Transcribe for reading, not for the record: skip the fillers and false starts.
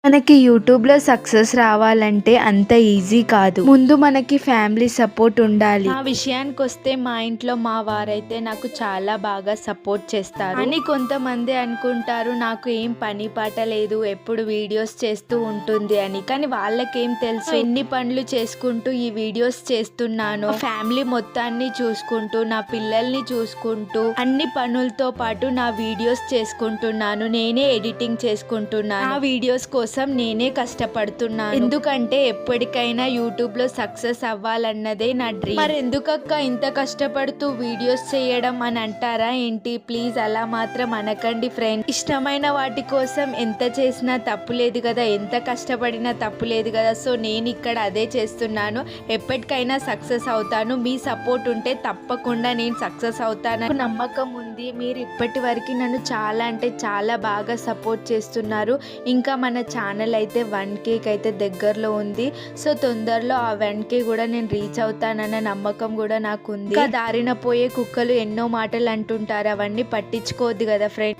మనకి యూట్యూబ్లో సక్సెస్ రావాలంటే అంత ఈజీ కాదు. ముందు మనకి ఫ్యామిలీ సపోర్ట్ ఉండాలి. ఆ విషయానికి వస్తే మా ఇంట్లో మా వారైతే నాకు చాలా బాగా సపోర్ట్ చేస్తారు. అని కొంతమంది అనుకుంటారు నాకు ఏం పని పాట లేదు, ఎప్పుడు వీడియోస్ చేస్తూ ఉంటుంది అని. కానీ వాళ్ళకేం తెలుసు ఎన్ని పనులు చేసుకుంటూ ఈ వీడియోస్ చేస్తున్నాను, ఫ్యామిలీ మొత్తాన్ని చూసుకుంటూ నా పిల్లల్ని చూసుకుంటూ అన్ని పనులతో పాటు నా వీడియోస్ చేసుకుంటున్నాను. నేనే ఎడిటింగ్ చేసుకుంటున్నాను. ఆ వీడియోస్ కోసం నేనే కష్టపడుతున్నాను. ఎందుకంటే ఎప్పటికైనా యూట్యూబ్ లో సక్సెస్ అవ్వాలన్నదే నా డ్రీమ్. మరి ఎందుకక్క ఇంత కష్టపడుతూ వీడియోస్ చేయడం అని అంటారా ఏంటి? ప్లీజ్ అలా మాత్రం అనకండి ఫ్రెండ్. ఇష్టమైన వాటి కోసం ఎంత చేసినా తప్పు లేదు కదా, ఎంత కష్టపడినా తప్పు లేదు కదా. సో నేను ఇక్కడ అదే చేస్తున్నాను. ఎప్పటికైనా సక్సెస్ అవుతాను. మీ సపోర్ట్ ఉంటే తప్పకుండా నేను సక్సెస్ అవుతాను. నాకు నమ్మకం ఉంది. మీరు ఇప్పటి వరకు నన్ను చాలా అంటే చాలా బాగా సపోర్ట్ చేస్తున్నారు. ఇంకా మన ఛానల్ అయితే 1K అయితే దగ్గరలో ఉంది. సో తొందరలో ఆ 1K కూడా నేను రీచ్ అవుతానన్న నమ్మకం కూడా నాకు ఉంది. ఇంకా దారిన పోయే కుక్కలు ఎన్నో మాటలు అంటుంటారు, అవన్నీ పట్టించుకోవద్దు కదా ఫ్రెండ్.